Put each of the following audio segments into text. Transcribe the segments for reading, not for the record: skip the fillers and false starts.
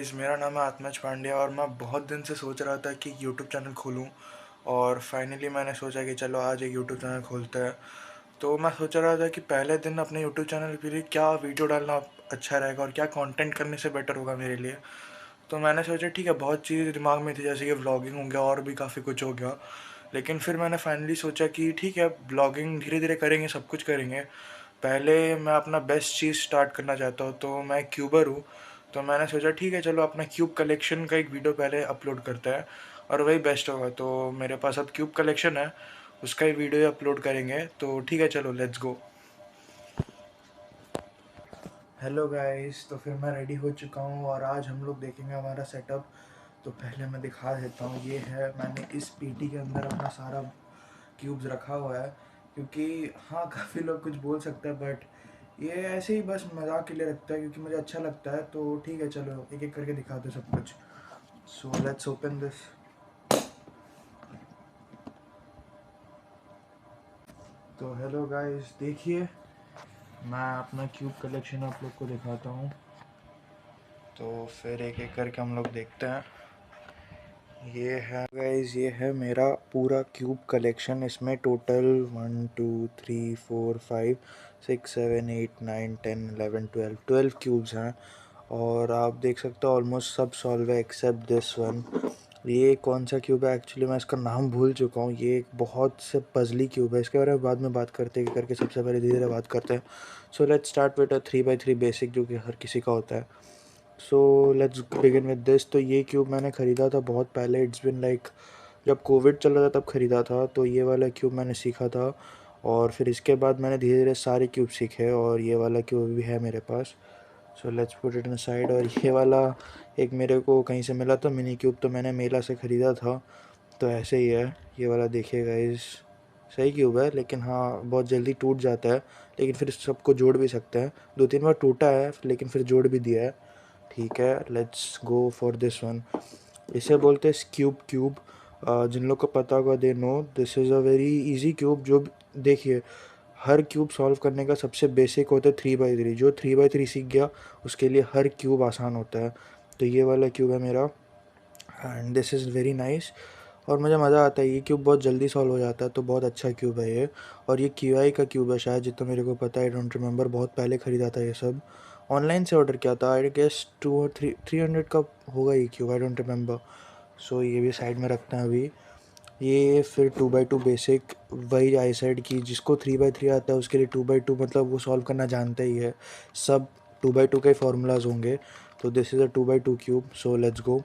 Guys, मेरा नाम है आत्मज पांड्या और मैं बहुत दिन से सोच रहा था कि यूट्यूब चैनल खोलूं। और फाइनली मैंने सोचा कि चलो आज एक यूट्यूब चैनल खोलते हैं। तो मैं सोच रहा था कि पहले दिन अपने यूट्यूब चैनल के लिए क्या वीडियो डालना अच्छा रहेगा और क्या कंटेंट करने से बेटर होगा मेरे लिए। तो मैंने सोचा ठीक है, बहुत चीज़ दिमाग में थी जैसे कि व्लॉगिंग हो गया और भी काफ़ी कुछ हो गया। लेकिन फिर मैंने फाइनली सोचा कि ठीक है, ब्लॉगिंग धीरे धीरे करेंगे, सब कुछ करेंगे। पहले मैं अपना बेस्ट चीज़ स्टार्ट करना चाहता हूँ, तो मैं क्यूबर हूँ। तो मैंने सोचा ठीक है, चलो अपना क्यूब कलेक्शन का एक वीडियो पहले अपलोड करते हैं और वही बेस्ट होगा। तो मेरे पास अब क्यूब कलेक्शन है, उसका ही वीडियो अपलोड करेंगे। तो ठीक है, चलो लेट्स गो। हेलो गाइस, तो फिर मैं रेडी हो चुका हूँ और आज हम लोग देखेंगे हमारा सेटअप। तो पहले मैं दिखा देता हूँ, ये है, मैंने इस पेटी के अंदर अपना सारा क्यूब्स रखा हुआ है। क्योंकि हाँ, काफ़ी लोग कुछ बोल सकते हैं बट ये ऐसे ही बस मजाक के लिए रखता है क्योंकि मुझे अच्छा लगता है। तो ठीक है, चलो एक एक करके दिखाते सब कुछ। So let's open this. तो हेलो गाइस, देखिए, मैं अपना क्यूब कलेक्शन आप लोग को दिखाता हूँ। तो फिर एक एक करके हम लोग देखते हैं। ये है गाइस, ये है मेरा पूरा क्यूब कलेक्शन। इसमें टोटल 1 2 3 4 5 6 7 8 9 10 11 12 क्यूब्स हैं। और आप देख सकते हो ऑलमोस्ट सब सॉल्व है एक्सेप्ट दिस वन। ये कौन सा क्यूब है एक्चुअली, मैं इसका नाम भूल चुका हूँ। ये एक बहुत से पजली क्यूब है, इसके बारे में बाद में बात करते हैं करके। सबसे पहले धीरे धीरे बात करते हैं। So let's start with a 3x3 basic, जो कि हर किसी का होता है। So let's begin with this. तो ये क्यूब मैंने ख़रीदा था बहुत पहले, इट्स बिन लाइक जब कोविड चल रहा था तब ख़रीदा था। तो ये वाला क्यूब मैंने सीखा था और फिर इसके बाद मैंने धीरे धीरे सारे क्यूब सीखे और ये वाला क्यूब भी है मेरे पास। So let's put it in side. और ये वाला एक मेरे को कहीं से मिला था मिनी क्यूब, तो मैंने मेला से ख़रीदा था। तो ऐसे ही है ये वाला, देखिएगा इस सही क्यूब है, लेकिन हाँ बहुत जल्दी टूट जाता है। लेकिन फिर सबको जोड़ भी सकते हैं। 2 3 बार टूटा है लेकिन फिर जोड़ भी दिया है। ठीक है, let's go for this one. इसे बोलते हैं स्क्यूब क्यूब। जिन लोग को पता होगा they know this is a very easy cube. जो देखिए, हर क्यूब सॉल्व करने का सबसे बेसिक होता है 3x3। जो 3x3 सीख गया उसके लिए हर क्यूब आसान होता है। तो ये वाला क्यूब है मेरा and this is very nice. और मुझे मज़ा आता है, ये क्यूब बहुत जल्दी सॉल्व हो जाता है, तो बहुत अच्छा क्यूब है ये। और ये QI का क्यूब है शायद, जितना मेरे को पता है। आई डोंट रिमेंबर, बहुत पहले ख़रीदा था ये सब, ऑनलाइन से ऑर्डर किया था। आई गेस 2 और 300 का होगा ये क्यूब, आई डोंट रिमेंबर। सो ये भी साइड में रखते हैं अभी। ये फिर 2x2 बेसिक, वही आई साइड की। जिसको 3x3 आता है उसके लिए 2x2 मतलब वो सॉल्व करना जानता ही है। सब 2x2 के फार्मूलाज होंगे। तो this is a 2x2 cube. So let's go.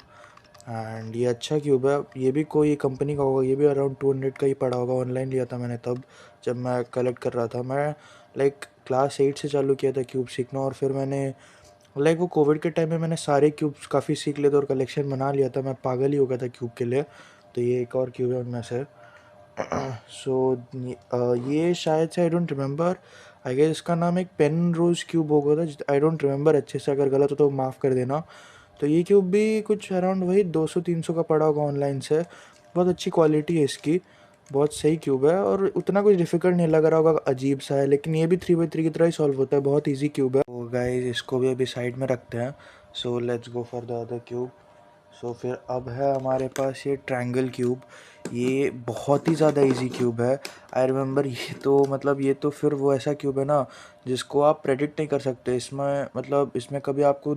And ये अच्छा क्यूब है, ये भी कोई कंपनी का होगा। ये भी अराउंड 200 का ही पड़ा होगा। ऑनलाइन लिया था मैंने तब, जब मैं कलेक्ट कर रहा था। मैं लाइक क्लास 8 से चालू किया था क्यूब सीखना। और फिर मैंने लाइक वो कोविड के टाइम में मैंने सारे क्यूब्स काफ़ी सीख लिए थे और कलेक्शन बना लिया था। मैं पागल ही हो गया था क्यूब के लिए। तो ये एक और क्यूब है उनमें से। सो ये शायद से, I don't remember, I guess इसका नाम एक पेन रोज क्यूब होगा था। आई डोंट रिमेंबर अच्छे से, अगर गलत हो तो माफ़ कर देना। तो ये क्यूब भी कुछ अराउंड वही 200 300 का पड़ा होगा ऑनलाइन से। बहुत अच्छी क्वालिटी है इसकी, बहुत सही क्यूब है और उतना कुछ डिफिकल्ट नहीं लग रहा होगा, अजीब सा है। लेकिन ये भी 3x3 की तरह ही सॉल्व होता है, बहुत ईजी क्यूब है। तो गाइस, इसको भी अभी साइड में रखते हैं। So let's go for the other cube. सो फिर अब है हमारे पास ये ट्रायंगल क्यूब। ये बहुत ही ज़्यादा इजी क्यूब है। आई रिमेंबर, ये तो मतलब ये तो फिर वो ऐसा क्यूब है ना जिसको आप प्रेडिक्ट नहीं कर सकते। इसमें मतलब इसमें कभी आपको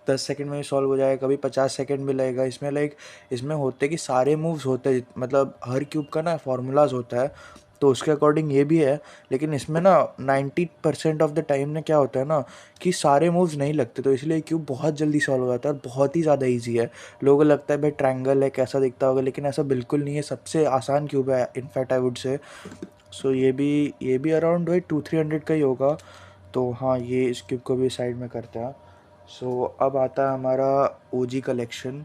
10 सेकंड में ही सॉल्व हो जाएगा, कभी 50 सेकंड भी लगेगा। इसमें लाइक इसमें होते कि सारे मूव्स होते हैं, मतलब हर क्यूब का ना फार्मूलाज होता है, तो उसके अकॉर्डिंग ये भी है। लेकिन इसमें ना 90% ऑफ द टाइम में क्या होता है ना कि सारे मूव्स नहीं लगते, तो इसलिए क्यूब बहुत जल्दी सॉल्व हो जाता है और बहुत ही ज़्यादा इजी है। लोगों को लगता है भाई ट्रायंगल है कैसा दिखता होगा, लेकिन ऐसा बिल्कुल नहीं है। सबसे आसान क्यूब है इनफैक्ट, आई वुड से। सो ये भी अराउंड वही 2 300 का ही होगा। तो हाँ, ये इस क्यूब को भी साइड में करते हैं। सो अब आता है हमारा OG कलेक्शन।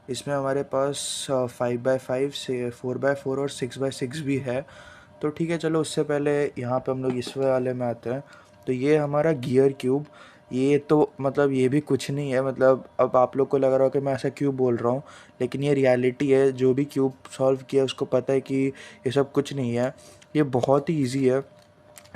इसमें हमारे पास 5x5 से 4x4 और 6x6 भी है। तो ठीक है, चलो उससे पहले यहाँ पे हम लोग इस वाले में आते हैं। तो ये हमारा गियर क्यूब। ये तो मतलब ये भी कुछ नहीं है, मतलब अब आप लोग को लग रहा हो कि मैं ऐसा क्यों बोल रहा हूँ, लेकिन ये रियलिटी है। जो भी क्यूब सॉल्व किया उसको पता है कि ये सब कुछ नहीं है, ये बहुत ही ईजी है।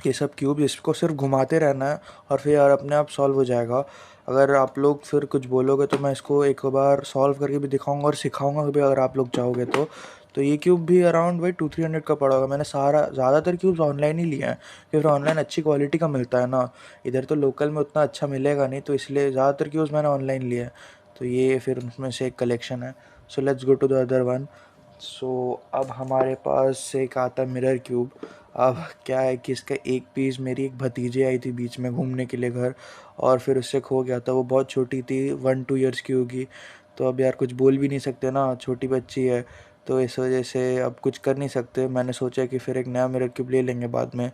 ये सब क्यूब, इसको सिर्फ घुमाते रहना है और फिर यार अपने आप सॉल्व हो जाएगा। अगर आप लोग फिर कुछ बोलोगे तो मैं इसको एक बार सॉल्व करके भी दिखाऊंगा और सिखाऊंगा भी, अगर आप लोग चाहोगे तो ये क्यूब भी अराउंड भाई 200-300 का पड़ा होगा। मैंने सारा ज़्यादातर क्यूब्स ऑनलाइन ही लिए हैं, कि फिर ऑनलाइन अच्छी क्वालिटी का मिलता है ना, इधर तो लोकल में उतना अच्छा मिलेगा नहीं, तो इसलिए ज़्यादातर क्यूब्स मैंने ऑनलाइन लिए हैं। तो ये फिर उसमें से एक कलेक्शन है। So let's go to the other one. So अब हमारे पास एक आता है मिरर क्यूब। अब क्या है कि इसका एक पीस मेरी एक भतीजी आई थी बीच में घूमने के लिए घर, और फिर उससे खो गया था। वो बहुत छोटी थी, 1-2 ईयर्स की होगी। तो अब यार कुछ बोल भी नहीं सकते ना, छोटी बच्ची है, तो इस वजह से अब कुछ कर नहीं सकते। मैंने सोचा कि फिर एक नया मिरर क्यूब ले लेंगे बाद में,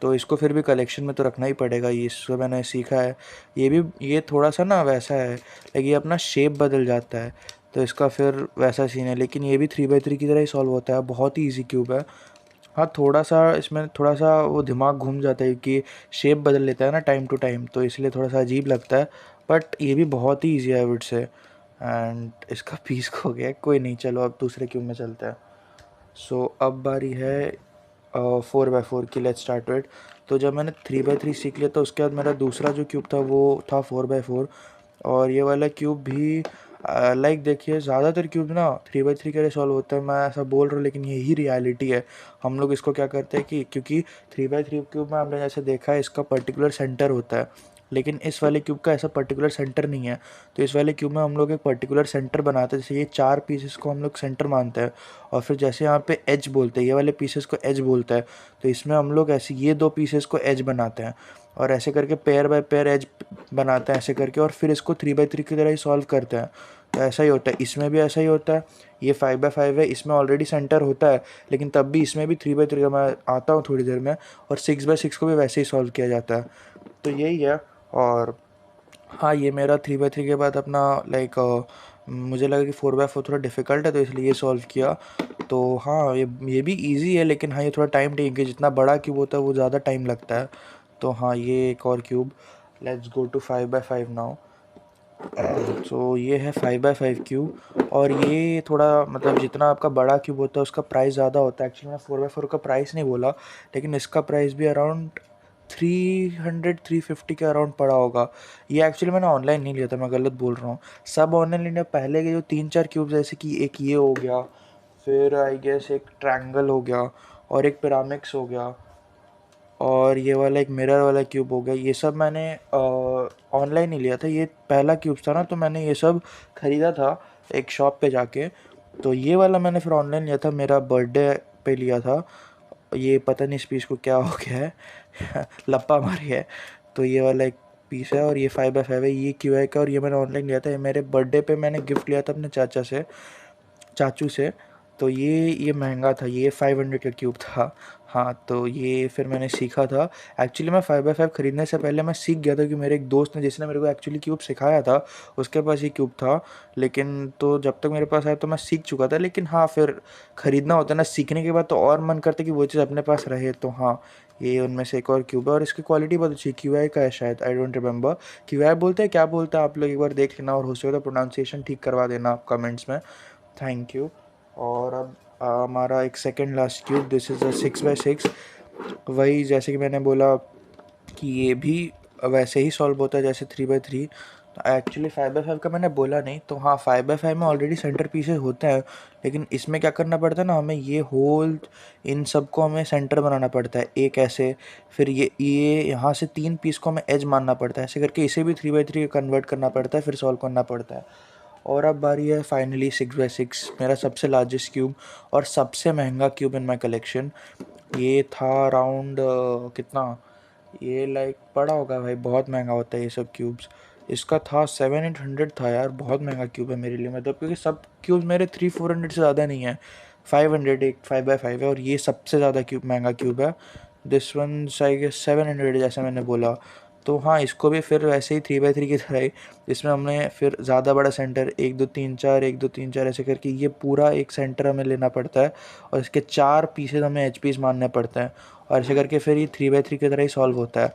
तो इसको फिर भी कलेक्शन में तो रखना ही पड़ेगा। ये इससे मैंने सीखा है। ये थोड़ा सा ना वैसा है, लेकिन ये अपना शेप बदल जाता है, तो इसका फिर वैसा सीन है। लेकिन ये भी 3x3 की तरह ही सॉल्व होता है, बहुत ही ईजी क्यूब है। हाँ, थोड़ा सा इसमें थोड़ा सा वो दिमाग घूम जाता है कि शेप बदल लेता है ना टाइम टू टाइम, तो इसलिए थोड़ा सा अजीब लगता है। बट ये भी बहुत ही ईजी है आई वुड से। एंड इसका पीस खो गया, कोई नहीं, चलो अब दूसरे क्यूब में चलते हैं। सो अब बारी है 4x4 की। Let's start it. तो जब मैंने 3x3 सीख लिया, तो उसके बाद मेरा दूसरा जो क्यूब था वो था 4x4। और ये वाला क्यूब भी लाइक देखिए, ज़्यादातर क्यूब ना 3x3 के लिए सॉल्व होता है, मैं ऐसा बोल रहा हूँ, लेकिन यही रियलिटी है। हम लोग इसको क्या करते हैं कि क्योंकि 3x3 क्यूब में हमने जैसे देखा है, इसका पर्टिकुलर सेंटर होता है, लेकिन इस वाले क्यूब का ऐसा पर्टिकुलर सेंटर नहीं है। तो इस वाले क्यूब में हम लोग एक पर्टिकुलर सेंटर बनाते हैं, जैसे ये 4 पीसेस को हम लोग सेंटर मानते हैं, और फिर जैसे यहाँ पे एज बोलते हैं, ये वाले पीसेस को एज बोलता है, तो इसमें हम लोग ऐसे ये 2 पीसेस को एज बनाते हैं, और ऐसे करके पेयर बाय पेयर एज बनाते हैं ऐसे करके, और फिर इसको 3x3 की तरह ही सॉल्व करते हैं। तो ऐसा ही होता है, इसमें भी ऐसा ही होता है। ये 5x5 है, इसमें ऑलरेडी सेंटर होता है, लेकिन तब भी इसमें भी 3x3 का, मैं आता हूँ थोड़ी देर में, और 6x6 को भी वैसे ही सॉल्व किया जाता है। तो यही है। और हाँ, ये मेरा 3x3 के बाद अपना लाइक मुझे लगा कि 4x4 थोड़ा डिफ़िकल्ट है, तो इसलिए ये सॉल्व किया। तो हाँ, ये भी इजी है, लेकिन हाँ ये थोड़ा टाइम टेकिंग है, जितना बड़ा क्यूब होता है वो ज़्यादा टाइम लगता है। तो हाँ, ये एक और cube. Let's go to 5x5 now. So ये है 5x5 क्यूब, और ये थोड़ा मतलब जितना आपका बड़ा क्यूब होता है उसका प्राइस ज़्यादा होता है। एक्चुअली मैं 4x4 का प्राइस नहीं बोला, लेकिन इसका प्राइस भी अराउंड 300-350 के अराउंड पड़ा होगा। ये एक्चुअली मैंने ऑनलाइन नहीं लिया था, मैं गलत बोल रहा हूँ। सब ऑनलाइन लिया पहले के जो 3-4 क्यूब्स, जैसे कि एक ये हो गया, फिर आई गेस एक ट्रायंगल हो गया, और एक पिरामिड्स हो गया, और ये वाला एक मिरर वाला क्यूब हो गया। ये सब मैंने ऑनलाइन ही लिया था। ये पहला क्यूब था ना, तो मैंने ये सब ख़रीदा था एक शॉप पे जाके। तो ये वाला मैंने फिर ऑनलाइन लिया था, मेरा बर्थडे पे लिया था। ये पता नहीं इस पीस को क्या हो गया है लप्पा मारी है। तो ये वाला एक पीस है, और ये 5x5 है, ये QI का, और ये मैंने ऑनलाइन लिया था। ये मेरे बर्थडे पे मैंने गिफ्ट लिया था अपने चाचू से। तो ये महंगा था, ये 500 का क्यूब था। हाँ, तो ये फिर मैंने सीखा था। एक्चुअली मैं 5x5 ख़रीदने से पहले मैं सीख गया था, कि मेरे एक दोस्त ने, जिसने मेरे को एक्चुअली क्यूब सिखाया था, उसके पास ये क्यूब था। लेकिन तो जब तक मेरे पास आया तो मैं सीख चुका था। लेकिन हाँ, फिर ख़रीदना होता है ना, सीखने के बाद तो और मन करता है कि वो चीज़ अपने पास रहे। तो हाँ, ये उनमें से एक और क्यूब है, और इसकी क्वालिटी बहुत अच्छी है। QI का है शायद, आई डोंट रिमेंबर। QI बोलते हैं, क्या बोलते हैं आप लोग एक बार देख लेना, और हो सके तो प्रोनाउंसिएशन ठीक करवा देना आप कमेंट्स में। Thank you. और अब हमारा एक second last cube, this is a 6x6। वही जैसे कि मैंने बोला कि ये भी वैसे ही सॉल्व होता है जैसे 3x3। तो एक्चुअली 5x5 का मैंने बोला नहीं, तो हाँ 5x5 में ऑलरेडी सेंटर पीसेस होते हैं, लेकिन इसमें क्या करना पड़ता है ना, हमें ये होल, इन सब को हमें सेंटर बनाना पड़ता है एक ऐसे। फिर ये यहाँ से 3 पीस को हमें एज मानना पड़ता है, ऐसे करके इसे भी 3x3 कन्वर्ट करना पड़ता है, फिर सॉल्व करना पड़ता है। और अब बारी है फाइनली 6x6, मेरा सबसे लार्जेस्ट क्यूब और सबसे महंगा क्यूब इन माई कलेक्शन। ये था अराउंड कितना, ये लाइक पड़ा होगा भाई, बहुत महंगा होता है ये सब क्यूब्स। इसका था 700-800 था यार, बहुत महंगा क्यूब है मेरे लिए, मतलब क्योंकि सब क्यूब्स मेरे 300-400 से ज़्यादा नहीं है। 500 एक 5x5 है, और ये सबसे ज़्यादा क्यूब महंगा क्यूब है। दिस वन आई गेस 700, जैसे मैंने बोला। तो हाँ, इसको भी फिर वैसे ही 3x3 की तरह ही, इसमें हमने फिर ज़्यादा बड़ा सेंटर 1 2 3 4 1 2 3 4 ऐसे करके ये पूरा एक सेंटर हमें लेना पड़ता है, और इसके 4 पीसेज हमें एच पीस मानने पड़ते हैं, और ऐसे करके फिर ये 3x3 की तरह ही सॉल्व होता है।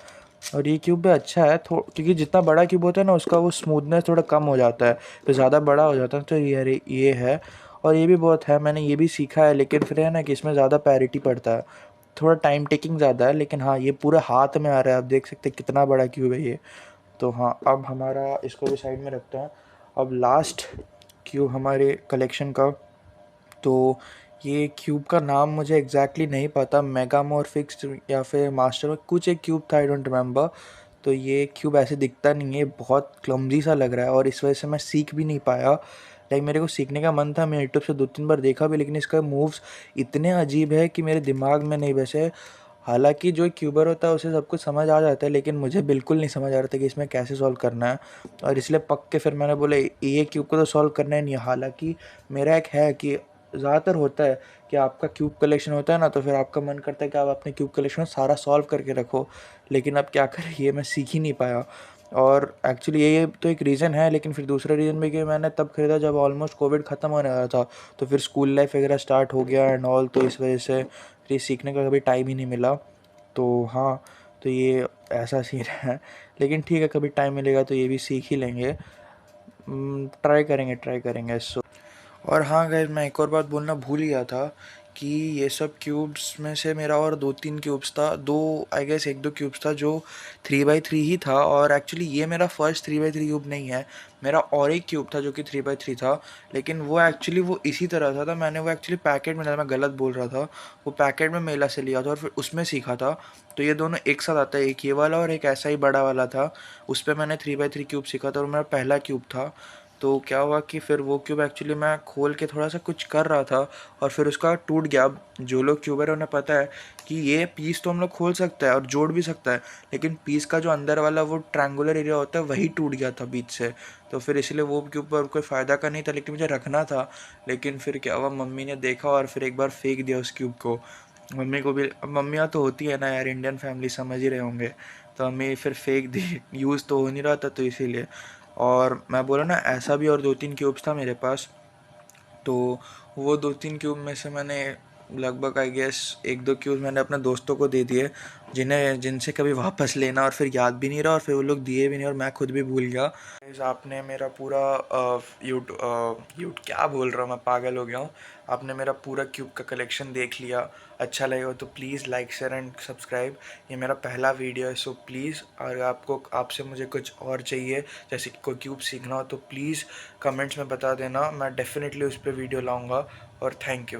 और ये क्यूब भी अच्छा है क्योंकि जितना बड़ा क्यूब होता है ना, उसका वो स्मूथनेस थोड़ा कम हो जाता है, तो ज़्यादा बड़ा हो जाता है। तो ये है, और ये भी बहुत है, मैंने ये भी सीखा है। लेकिन फिर है ना कि इसमें ज़्यादा पैरिटी पड़ता है, थोड़ा टाइम टेकिंग ज़्यादा है। लेकिन हाँ, ये पूरा हाथ में आ रहा है, आप देख सकते हैं कितना बड़ा क्यूब है ये। तो हाँ, अब हमारा इसको भी साइड में रखते हैं। अब लास्ट क्यूब हमारे कलेक्शन का, तो ये क्यूब का नाम मुझे एग्जैक्टली नहीं पता, मेगामॉर्फिक्स या फिर मास्टर कुछ एक क्यूब था, आई डोंट रिमेंबर। तो ये क्यूब ऐसे दिखता नहीं है, बहुत क्लमजी सा लग रहा है और इस वजह से मैं सीख भी नहीं पाया। लाइक मेरे को सीखने का मन था, मैं यूट्यूब से 2-3 बार देखा भी, लेकिन इसका मूव्स इतने अजीब है कि मेरे दिमाग में नहीं बैसे। हालांकि जो क्यूबर होता है उसे सब कुछ समझ आ जाता है, लेकिन मुझे बिल्कुल नहीं समझ आ रहा था कि इसमें कैसे सॉल्व करना है। और इसलिए पक के फिर मैंने बोले ये क्यूब को तो सॉल्व करना ही नहीं है। हालांकि मेरा एक है कि ज़्यादातर होता है कि आपका क्यूब कलेक्शन होता है ना, तो फिर आपका मन करता है कि आप अपने क्यूब कलेक्शन सारा सॉल्व करके रखो, लेकिन अब क्या करें, ये मैं सीख ही नहीं पाया। और एक्चुअली ये तो एक रीज़न है, लेकिन फिर दूसरा रीज़न भी कि मैंने तब ख़रीदा जब ऑलमोस्ट कोविड ख़त्म होने वाला था, तो फिर स्कूल लाइफ वगैरह स्टार्ट हो गया एंड ऑल, तो इस वजह से फिर ये सीखने का कभी टाइम ही नहीं मिला। तो हाँ, तो ये ऐसा सीन है, लेकिन ठीक है, कभी टाइम मिलेगा तो ये भी सीख ही लेंगे। ट्राई करेंगे सो। और हाँ गाइस, मैं एक और बात बोलना भूल गया था कि ये सब क्यूब्स में से मेरा और 2-3 क्यूब्स था, दो आई गेस 1-2 क्यूब्स था जो 3x3 ही था। और एक्चुअली ये मेरा फर्स्ट 3x3 क्यूब नहीं है, मेरा और एक क्यूब था जो कि 3x3 था, लेकिन वो एक्चुअली वो इसी तरह था। मैंने वो एक्चुअली पैकेट में, मैं गलत बोल रहा था, वो पैकेट में मेला से लिया था और फिर उसमें सीखा था। तो ये दोनों एक साथ आता है, एक ये वाला और एक ऐसा ही बड़ा वाला था, उस पर मैंने 3x3 क्यूब सीखा था और मेरा पहला क्यूब था। तो क्या हुआ कि फिर वो क्यूब एक्चुअली मैं खोल के थोड़ा सा कुछ कर रहा था और फिर उसका टूट गया। अब जो लोग क्यूबर है उन्हें पता है कि ये पीस तो हम लोग खोल सकता है और जोड़ भी सकता है, लेकिन पीस का जो अंदर वाला वो ट्रायंगुलर एरिया होता है वही टूट गया था बीच से। तो फिर इसलिए वो क्यूब पर कोई फ़ायदा का नहीं था, लेकिन मुझे रखना था। लेकिन फिर क्या हुआ, मम्मी ने देखा और फिर एक बार फेंक दिया उस क्यूब को। मम्मी को भी, अब मम्मियाँ तो होती है ना यार, इंडियन फैमिली समझ ही रहे होंगे, तो मम्मी फिर फेंक दी। यूज़ तो हो नहीं रहा था तो इसीलिए। और मैं बोला ना, ऐसा भी और 2-3 क्यूब्स था मेरे पास, तो वो 2-3 क्यूब में से मैंने लगभग आई गेस 1-2 क्यूब मैंने अपने दोस्तों को दे दिए, जिनसे कभी वापस लेना और फिर याद भी नहीं रहा और फिर वो लोग दिए भी नहीं और मैं खुद भी भूल गया। आपने मेरा पूरा यूट क्या बोल रहा हूँ, मैं पागल हो गया हूँ। आपने मेरा पूरा क्यूब का कलेक्शन देख लिया, अच्छा लगा हो तो please like share and subscribe. ये मेरा पहला वीडियो है, सो प्लीज़, अगर आपसे मुझे कुछ और चाहिए, जैसे कोई क्यूब सीखना हो, तो प्लीज़ कमेंट्स में बता देना, मैं डेफिनेटली उस पर वीडियो लाऊंगा। और थैंक यू।